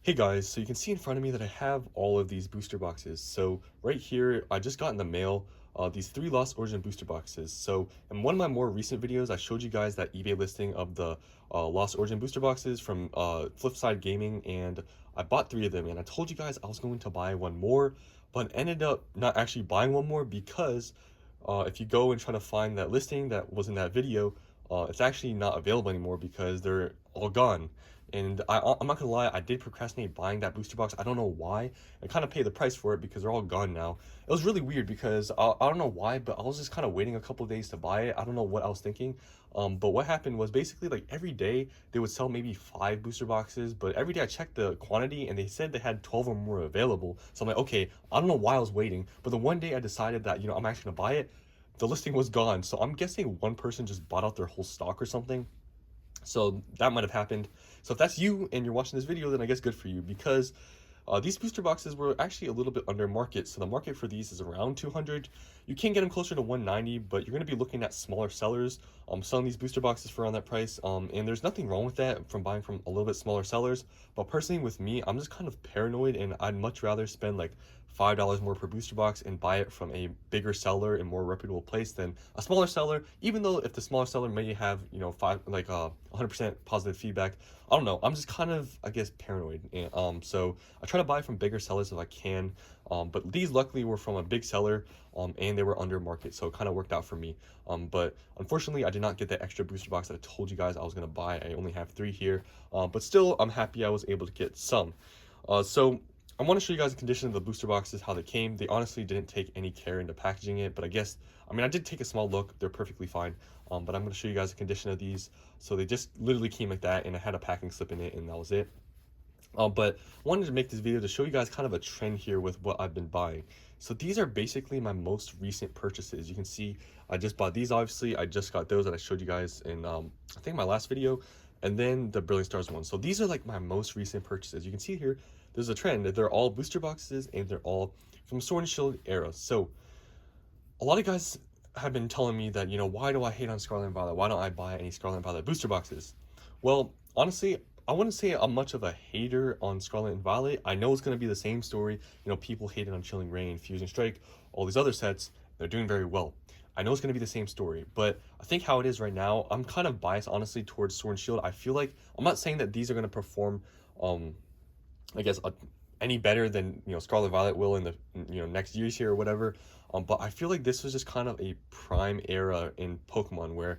Hey guys, so you can see in front of me that I have all of these booster boxes. So right here, I just got in the mail these three Lost Origin booster boxes. So in one of my more recent videos, I showed you guys that eBay listing of the Lost Origin booster boxes from Flipside Gaming, and I bought three of them. And I told you guys I was going to buy one more, but ended up not actually buying one more because if you go and try to find that listing that was in that video, it's actually not available anymore because they're all gone. And I'm not gonna lie, I did procrastinate buying that booster box. I don't know why. I kind of paid the price for it because they're all gone now. It was really weird because I don't know why, but I was just kind of waiting a couple of days to buy it. I don't know what I was thinking. But what happened was basically like every day they would sell maybe 5 booster boxes, but every day I checked the quantity and they said they had 12 or more available. So I'm like, okay, I don't know why I was waiting, but the one day I decided that, I'm actually gonna buy it, the listing was gone. So I'm guessing one person just bought out their whole stock or something. So that might have happened. So if that's you and you're watching this video, then I guess good for you, because these booster boxes were actually a little bit under market. So the market for these is around 200. You can get them closer to 190, but you're going to be looking at smaller sellers selling these booster boxes for around that price. And there's nothing wrong with that from buying from a little bit smaller sellers. But personally with me, I'm just kind of paranoid, and I'd much rather spend like $5 more per booster box and buy it from a bigger seller and more reputable place than a smaller seller. Even though if the smaller seller may have 100% positive feedback, I don't know, I'm just kind of, I guess, paranoid. And so I try to buy from bigger sellers if I can. But these luckily were from a big seller, and they were under market, so it kind of worked out for me. But unfortunately I did not get that extra booster box that I told you guys I was going to buy. I only have 3 here, but still I'm happy I was able to get some. So I want to show you guys the condition of the booster boxes, how they came. They honestly didn't take any care into packaging it, but I did take a small look. They're perfectly fine. But I'm going to show you guys the condition of these. So they just literally came like that, and I had a packing slip in it, and that was it. But I wanted to make this video to show you guys kind of a trend here with what I've been buying. So these are basically my most recent purchases. You can see I just bought these, obviously. I just got those that I showed you guys in, I think, my last video, and then the Brilliant Stars one. So these are like my most recent purchases. You can see here, there's a trend that they're all booster boxes, and they're all from Sword and Shield era. So a lot of guys have been telling me that, why do I hate on Scarlet and Violet? Why don't I buy any Scarlet and Violet booster boxes? Well, honestly, I wouldn't say I'm much of a hater on Scarlet and Violet. I know it's going to be the same story. People hated on Chilling Reign, Fusion Strike, all these other sets. They're doing very well. I know it's going to be the same story, but I think how it is right now, I'm kind of biased, honestly, towards Sword and Shield. I feel like, I'm not saying that these are going to perform, I guess, any better than, Scarlet Violet will in the, next years here or whatever. But I feel like this was just kind of a prime era in Pokemon where,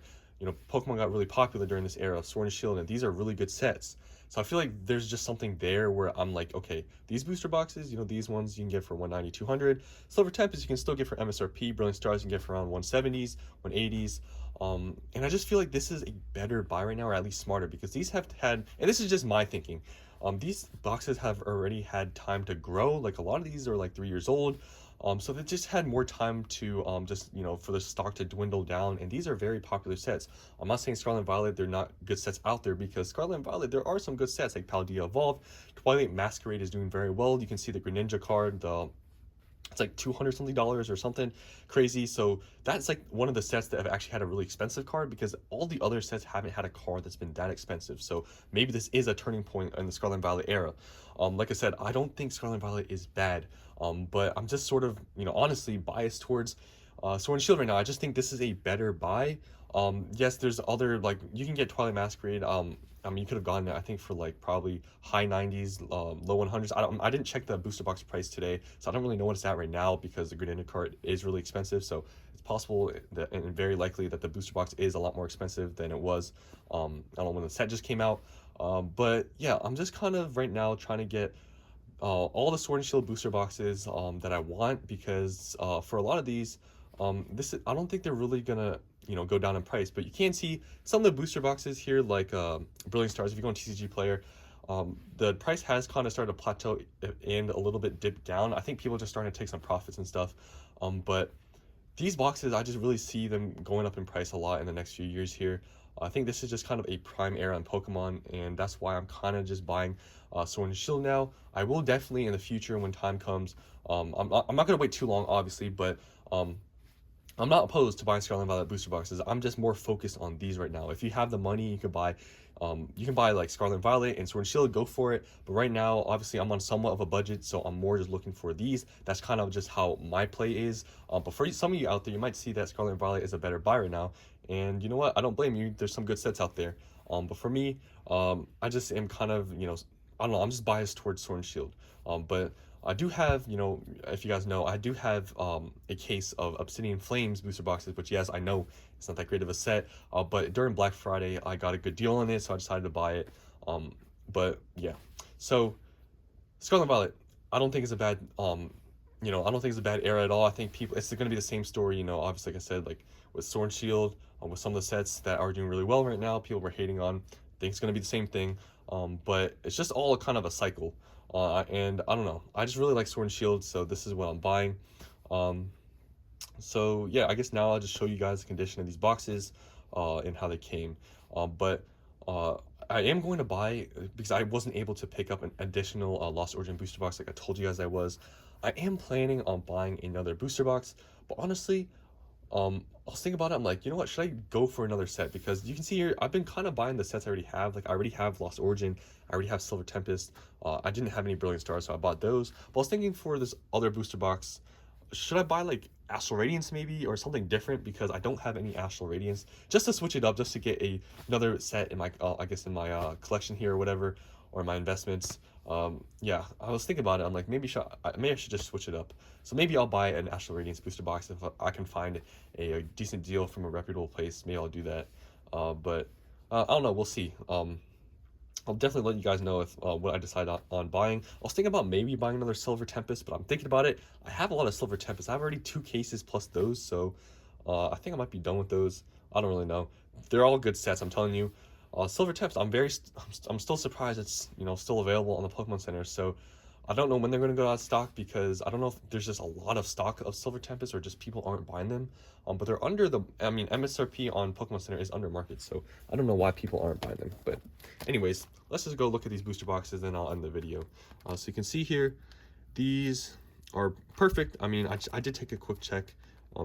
Pokemon got really popular during this era of Sword and Shield, and these are really good sets. So I feel like there's just something there where I'm like, okay, these booster boxes, these ones you can get for 190, 200. Silver Tempest you can still get for MSRP. Brilliant Stars you can get for around 170s, 180s. And I just feel like this is a better buy right now, or at least smarter, because these have had, and this is just my thinking, these boxes have already had time to grow. Like a lot of these are like 3 years old. So they just had more time to for the stock to dwindle down, and these are very popular sets. I'm not saying Scarlet and Violet, they're not good sets out there, because Scarlet and Violet, there are some good sets like Paldea Evolved. Twilight Masquerade is doing very well. You can see the Greninja card, it's like 200 something dollars or something crazy. So that's like one of the sets that have actually had a really expensive card, because all the other sets haven't had a card that's been that expensive. So maybe this is a turning point in the Scarlet and Violet era. Like I said, I don't think Scarlet and Violet is bad, but I'm just sort of, honestly biased towards Sword and Shield right now. I just think this is a better buy. Yes, there's other, like, you can get Twilight Masquerade. You could have gotten it, I think, for like probably high 90s, low 100s. I didn't check the booster box price today, so I don't really know what it's at right now, because the Greninja card is really expensive. So it's possible that, and very likely that the booster box is a lot more expensive than it was, I don't know, when the set just came out. But yeah, I'm just kind of right now trying to get all the Sword and Shield booster boxes that I want, because for a lot of these, I don't think they're really gonna go down in price. But you can see some of the booster boxes here, like Brilliant Stars. If you go on TCG Player, the price has kind of started to plateau and a little bit dip down. I think people are just starting to take some profits and stuff. But these boxes, I just really see them going up in price a lot in the next few years here. I think this is just kind of a prime era in Pokemon, and that's why I'm kind of just buying Sword and Shield now. I will definitely in the future, when time comes, I'm not going to wait too long, obviously, but I'm not opposed to buying Scarlet and Violet booster boxes. I'm just more focused on these right now. If you have the money, you could buy You can buy like Scarlet and Violet and Sword and Shield, go for it. But right now, obviously, I'm on somewhat of a budget, so I'm more just looking for these. That's kind of just how my play is. But for some of you out there, you might see that Scarlet and Violet is a better buy right now. And you know what? I don't blame you. There's some good sets out there. But for me, I just am kind of, I don't know, I'm just biased towards Sword and Shield. But I do have, if you guys know, I do have a case of Obsidian Flames booster boxes, which yes, I know it's not that great of a set, but during Black Friday, I got a good deal on it, so I decided to buy it. But yeah, so Scarlet Violet, I don't think it's a bad, I don't think it's a bad era at all. I think it's going to be the same story, obviously, like I said, like with Sword and Shield, with some of the sets that are doing really well right now, people were hating on. I think it's going to be the same thing, but it's just all kind of a cycle. And I don't know, I just really like Sword and Shield, so this is what I'm buying. So yeah, I guess now I'll just show you guys the condition of these boxes and how they came. But I am going to buy, because I wasn't able to pick up an additional Lost Origin booster box like I told you guys I was. I am planning on buying another booster box, but honestly, I was thinking about it. I'm like, you know what? Should I go for another set? Because you can see here, I've been kind of buying the sets I already have. Like, I already have Lost Origin. I already have Silver Tempest. I didn't have any Brilliant Stars, so I bought those. But I was thinking for this other booster box, should I buy like Astral Radiance maybe, or something different, because I don't have any Astral Radiance, just to switch it up, just to get another set in my I guess in my collection here or whatever, or my investments. Yeah, I was thinking about it. I'm like, maybe I should just switch it up. So maybe I'll buy an Astral Radiance booster box if I can find a decent deal from a reputable place. Maybe I'll do that. But I don't know, we'll see. I'll definitely let you guys know if what I decide on buying. I was thinking about maybe buying another Silver Tempest, but I'm thinking about it. I have a lot of Silver Tempest. I have already 2 cases plus those, so I think I might be done with those. I don't really know. They're all good sets, I'm telling you. Silver Tempest, I'm still surprised it's still available on the Pokemon Center. So I don't know when they're going to go out of stock, because I don't know if there's just a lot of stock of Silver Tempest or just people aren't buying them. But they're under MSRP on Pokemon Center is under market, so I don't know why people aren't buying them. But anyways, let's just go look at these booster boxes, and I'll end the video. So you can see here, these are perfect. I did take a quick check.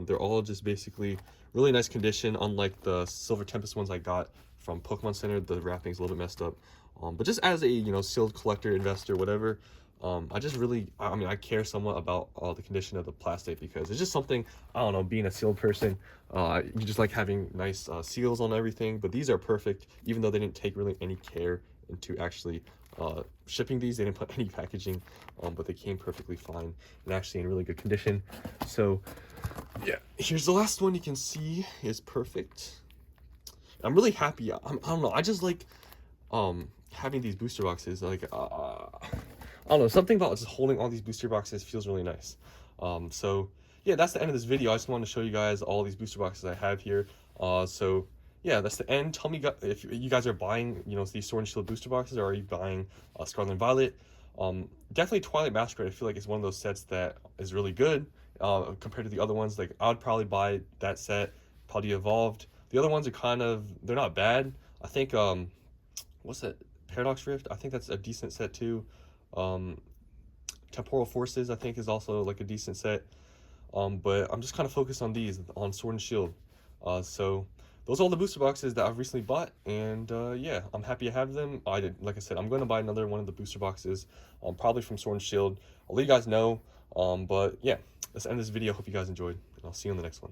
They're all just basically really nice condition, unlike the Silver Tempest ones I got from Pokemon Center. The wrapping's a little bit messed up. But just as a sealed collector, investor, whatever, I just really, I care somewhat about the condition of the plastic, because it's just something, I don't know, being a sealed person, you just like having nice seals on everything. But these are perfect, even though they didn't take really any care into actually shipping these. They didn't put any packaging, but they came perfectly fine and actually in really good condition. So yeah, here's the last one. You can see is perfect. I'm really happy. I don't know, I just like having these booster boxes. Like I don't know, something about just holding all these booster boxes feels really nice. So yeah, that's the end of this video. I just wanted to show you guys all these booster boxes I have here. So yeah, that's the end. Tell me if you guys are buying these Sword and Shield booster boxes, or are you buying Scarlet and Violet? Definitely Twilight Masquerade, I feel like it's one of those sets that is really good compared to the other ones. Like, I would probably buy that set, probably Evolved. The other ones are they're not bad. I think what's that, Paradox Rift, I think that's a decent set too. Temporal Forces, I think, is also like a decent set. But I'm just kind of focused on these, on Sword and Shield. So those are all the booster boxes that I've recently bought, and yeah, I'm happy to have them. Like I said, I'm going to buy another one of the booster boxes, probably from Sword and Shield. I'll let you guys know. But yeah, let's end this video. Hope you guys enjoyed, and I'll see you on the next one.